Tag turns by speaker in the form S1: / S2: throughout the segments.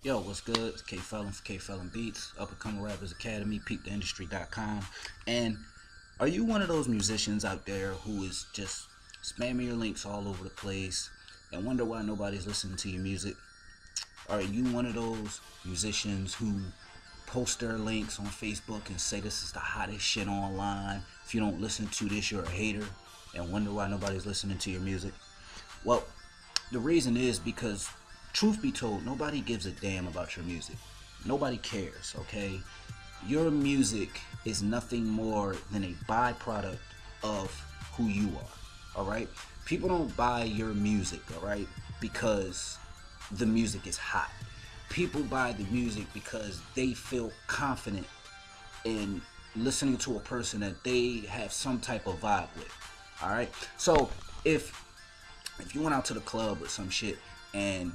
S1: Yo, what's good? It's K Felon for K Felon Beats, Up and Coming Rappers Academy, peeptheindustry.com. And are you one of those musicians out there who is just spamming your links all over the place and wonder why nobody's listening to your music? Are you one of those musicians who post their links on Facebook and say this is the hottest shit online? If you don't listen to this, you're a hater, and wonder why nobody's listening to your music? Well, the reason is because, truth be told, nobody gives a damn about your music. Nobody cares, okay? Your music is nothing more than a byproduct of who you are, alright? People don't buy your music, alright, because the music is hot. People buy the music because they feel confident in listening to a person that they have some type of vibe with, alright? So, if you went out to the club or some shit and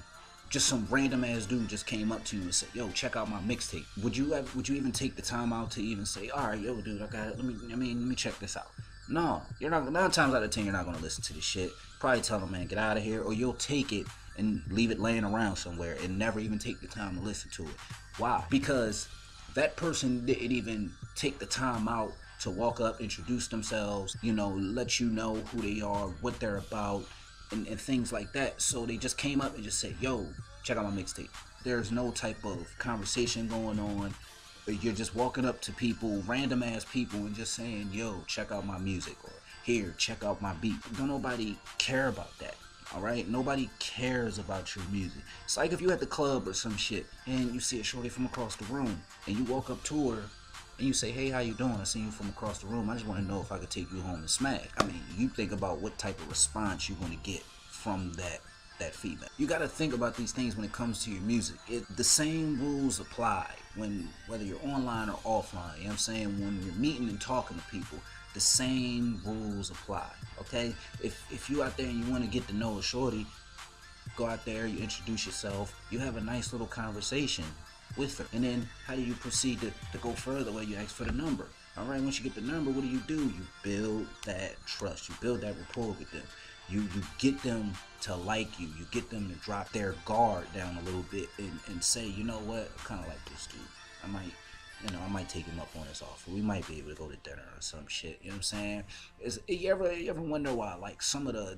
S1: just some random ass dude just came up to you and said, "Yo, check out my mixtape," would you even take the time out to even say, "All right, yo, dude, I got it. Let me check this out"? No, you're not. 9 times out of 10, you're not gonna listen to this shit. Probably tell them, "Man, get out of here," or you'll take it and leave it laying around somewhere and never even take the time to listen to it. Why? Because that person didn't even take the time out to walk up, introduce themselves, let you know who they are, what they're about, and things like that. So they just came up and just said, "Yo, check out my mixtape." There's no type of conversation going on. You're just walking up to people, random ass people, and just saying, "Yo, check out my music," or "Here, check out my beat." Don't nobody care about that. Alright? Nobody cares about your music. It's like if you at the club or some shit and you see a shorty from across the room and you walk up to her and you say, "Hey, how you doing? I seen you from across the room. I just want to know if I could take you home and smash." I mean, you think about what type of response you're going to get from that female. You got to think about these things when it comes to your music. The same rules apply whether you're online or offline. You know what I'm saying? When you're meeting and talking to people, the same rules apply. Okay? If you out there and you want to get to know a shorty, go out there, you introduce yourself, you have a nice little conversation with her. And then how do you proceed to go further? Well, you ask for the number. Alright, once you get the number, what do? You build that trust. You build that rapport with them. You get them to like you. You get them to drop their guard down a little bit and say, "You know what? I kinda like this dude. I might take him up on his offer. We might be able to go to dinner or some shit." You know what I'm saying? You ever wonder why like some of the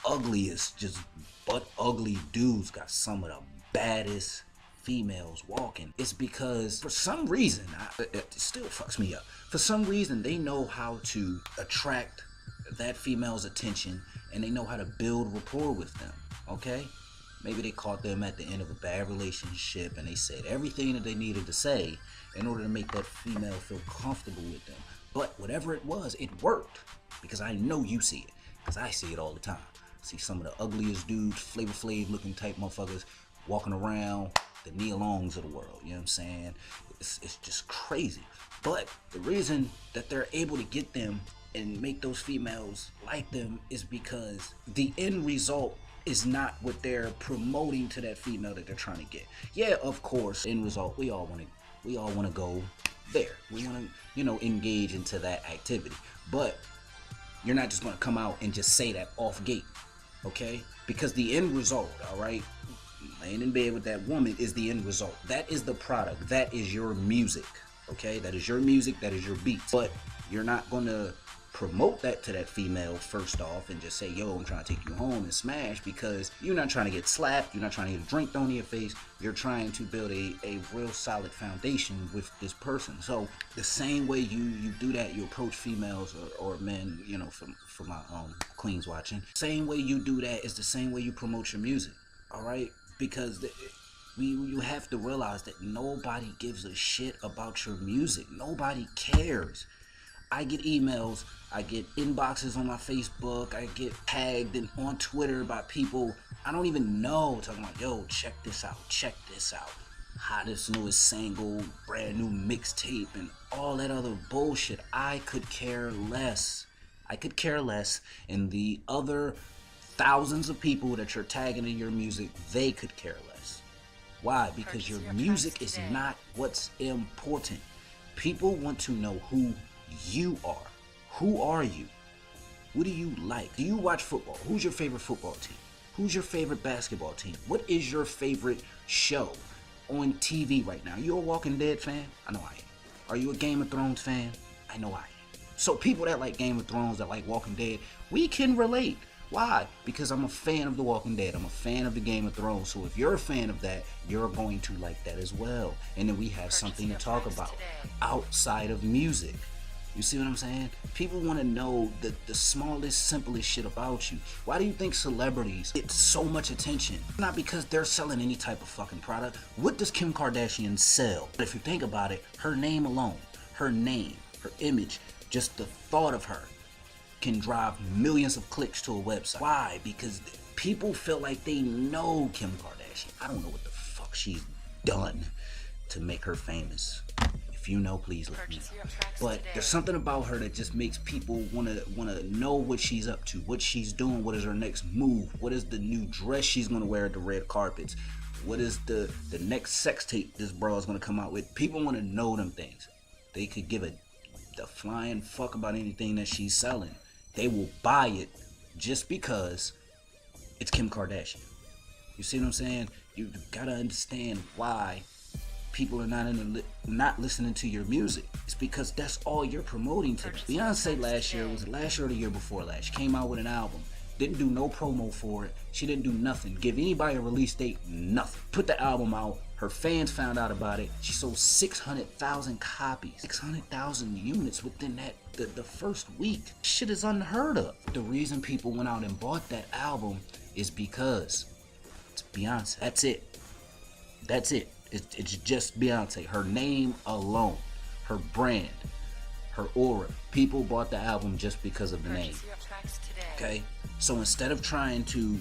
S1: ugliest, just butt ugly dudes got some of the baddest females walking? It's because for some reason, it still fucks me up. For some reason, they know how to attract that female's attention and they know how to build rapport with them. Okay? Maybe they caught them at the end of a bad relationship and they said everything that they needed to say in order to make that female feel comfortable with them. But whatever it was, it worked. Because I know you see it. Because I see it all the time. I see some of the ugliest dudes, Flavor Flav looking type motherfuckers walking around, the Nia Longs of the world. You know what I'm saying? It's just crazy. But the reason that they're able to get them and make those females like them is because the end result is not what they're promoting to that female that they're trying to get. Yeah, of course, end result, we all want to go there. We want to, engage into that activity. But you're not just going to come out and just say that off gate, okay? Because the end result, all right, laying in bed with that woman is the end result. That is the product. That is your music, okay? That is your music. That is your beats. But you're not going to promote that to that female first off and just say, "Yo, I'm trying to take you home and smash," because you're not trying to get slapped. You're not trying to get a drink thrown in your face. You're trying to build a real solid foundation with this person. So the same way you do that, you approach females or men, for my queens watching, same way you do that is the same way you promote your music. All right? Because you have to realize that nobody gives a shit about your music. Nobody cares. I get emails, I get inboxes on my Facebook, I get tagged on Twitter by people I don't even know talking about, "Yo, check this out, hottest, newest single, brand new mixtape," and all that other bullshit. I could care less. And the other thousands of people that you're tagging in your music, they could care less. Why? Because your music is not what's important. People want to know who you are. Who are you? What do you like? Do you watch football? Who's your favorite football team? Who's your favorite basketball team? What is your favorite show on TV right now. You a Walking Dead fan? I know I am. Are you a Game of Thrones fan? I know I am. So people that like Game of Thrones, that like Walking Dead, we can relate. Why? Because I'm a fan of The Walking Dead. I'm a fan of the Game of Thrones. So if you're a fan of that, you're going to like that as well. And then we have something to talk about outside of music. You see what I'm saying? People want to know the smallest, simplest shit about you. Why do you think celebrities get so much attention? Not because they're selling any type of fucking product. What does Kim Kardashian sell? But if you think about it, her name alone, her name, her image, just the thought of her can drive millions of clicks to a website. Why? Because people feel like they know Kim Kardashian. I don't know what the fuck she's done to make her famous. If you know, please let me know. But there's something about her that just makes people wanna know what she's up to, what she's doing, what is her next move, what is the new dress she's gonna wear at the red carpets, what is the next sex tape this bro is gonna come out with. People wanna know them things. They could give the flying fuck about anything that she's selling. They will buy it just because it's Kim Kardashian. You see what I'm saying? You gotta understand why people are not listening to your music. It's because that's all you're promoting to them. Beyonce last year or the year before last, she came out with an album. Didn't do no promo for it. She didn't do nothing. Give anybody a release date, nothing. Put the album out. Her fans found out about it. She sold 600,000 copies. 600,000 units within the first week. Shit is unheard of. The reason people went out and bought that album is because it's Beyonce. That's it. That's it. It's just Beyonce. Her name alone, her brand, her aura. People bought the album just because of the name. Okay? So instead of trying to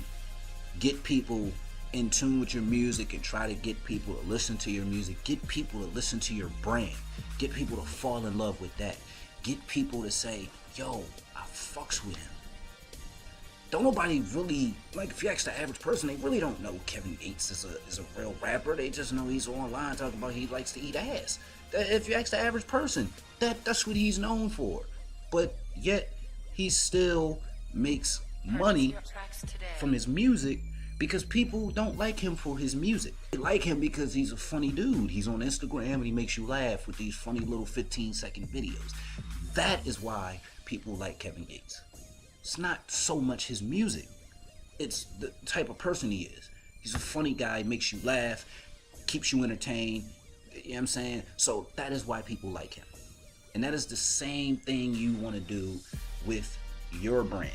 S1: get people in tune with your music and try to get people to listen to your music, get people to listen to your brand, get people to fall in love with that, get people to say, yo, I fucks with him. Don't nobody really, like, if you ask the average person, they really don't know Kevin Gates is a real rapper. They just know he's online talking about he likes to eat ass. If you ask the average person, that's what he's known for. But yet, he still makes money from his music because people don't like him for his music. They like him because he's a funny dude. He's on Instagram and he makes you laugh with these funny little 15-second videos. That is why people like Kevin Gates. It's not so much his music. It's the type of person he is. He's a funny guy, makes you laugh, keeps you entertained. You know what I'm saying? So that is why people like him. And that is the same thing you want to do with your brand.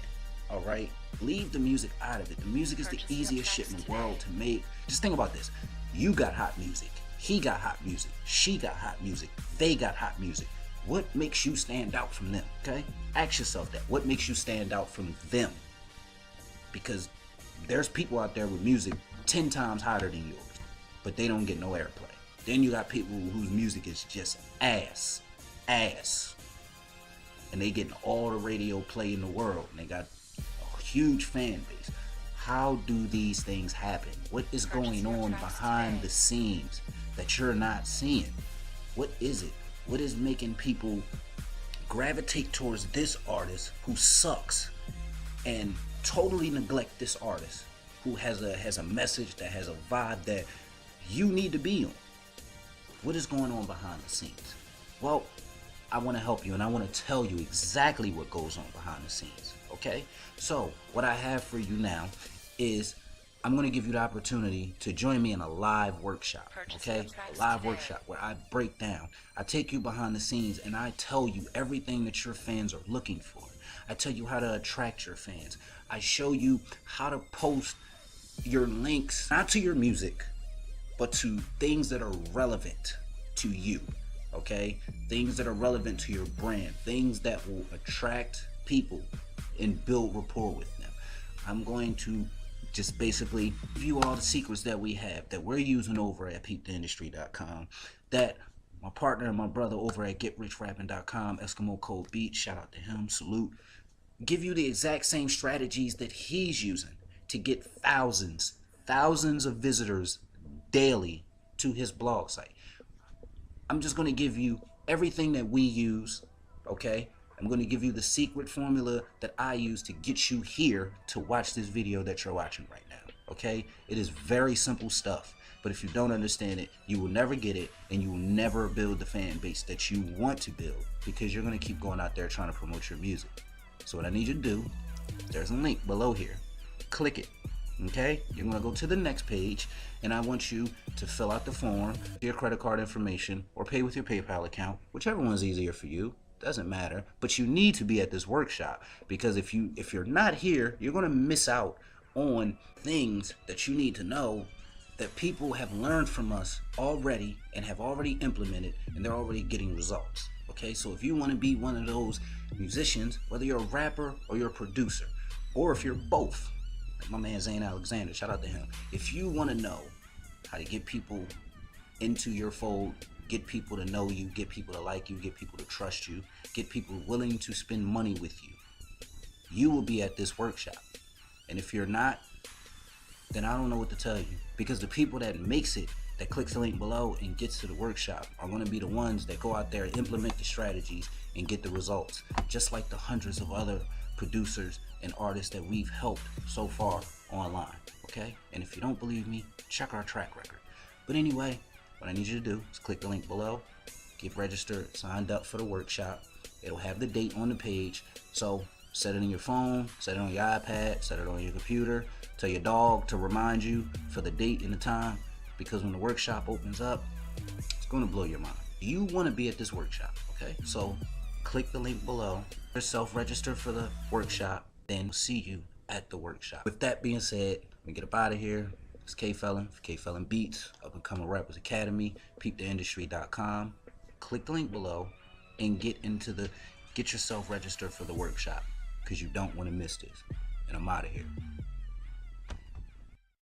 S1: All right? Leave the music out of it. The music is the easiest shit in the world to make. Just think about this. You got hot music. He got hot music. She got hot music. They got hot music. What makes you stand out from them? Okay? Ask yourself that. What makes you stand out from them? Because there's people out there with music 10 times hotter than yours, but they don't get no airplay. Then you got people whose music is just ass. And they getting all the radio play in the world, and they got a huge fan base. How do these things happen? What is going on behind the scenes that you're not seeing? What is it? What is making people gravitate towards this artist who sucks and totally neglect this artist who has a message, that has a vibe that you need to be on? What is going on behind the scenes? Well, I want to help you, and I want to tell you exactly what goes on behind the scenes, okay? So what I have for you now is I'm going to give you the opportunity to join me in a live workshop, okay? A live workshop where I break down, I take you behind the scenes, and I tell you everything that your fans are looking for. I tell you how to attract your fans. I show you how to post your links, not to your music, but to things that are relevant to you, okay? Things that are relevant to your brand, things that will attract people and build rapport with them. I'm going to just basically give you all the secrets that we have, that we're using over at peeptheindustry.com, that my partner and my brother over at getrichrapping.com, Eskimo Code Beat, shout out to him, salute, give you the exact same strategies that he's using to get thousands of visitors daily to his blog site. I'm just going to give you everything that we use, okay? I'm going to give you the secret formula that I use to get you here to watch this video that you're watching right now, okay? It is very simple stuff, But if you don't understand it, you will never get it, and you will never build the fan base that you want to build, because you're going to keep going out there trying to promote your music. So what I need you to do, there's a link below here. Click it. Okay, you're going to go to the next page, and I want you to fill out the form, your credit card information, or pay with your PayPal account, whichever one's easier for you. Doesn't matter, but you need to be at this workshop, because if you're not here, you're going to miss out on things that you need to know that people have learned from us already and have already implemented, and they're already getting results. Okay, so if you want to be one of those musicians, whether you're a rapper or you're a producer, or if you're both, like my man Zane Alexander, shout out to him. If you want to know how to get people into your fold, get people to know you, get people to like you, get people to trust you, get people willing to spend money with you, you will be at this workshop. And if you're not, then I don't know what to tell you, because the people that makes it, that clicks the link below and gets to the workshop, are going to be the ones that go out there, implement the strategies, and get the results, just like the hundreds of other producers and artists that we've helped so far online. Okay, and if you don't believe me, check our track record. But anyway, what I need you to do is click the link below, get registered, signed up for the workshop. It'll have the date on the page, so set it in your phone, set it on your iPad, set it on your computer, tell your dog to remind you for the date and the time, because when the workshop opens up, it's going to blow your mind. You want to be at this workshop, okay? So click the link below, self-register for the workshop, then see you at the workshop. With that being said, let me get up out of here. It's K-Felon for K-Felon Beats, Up and Coming Rappers Academy, peeptheindustry.com. Click the link below and get yourself registered for the workshop, because you don't want to miss this. And I'm out of here.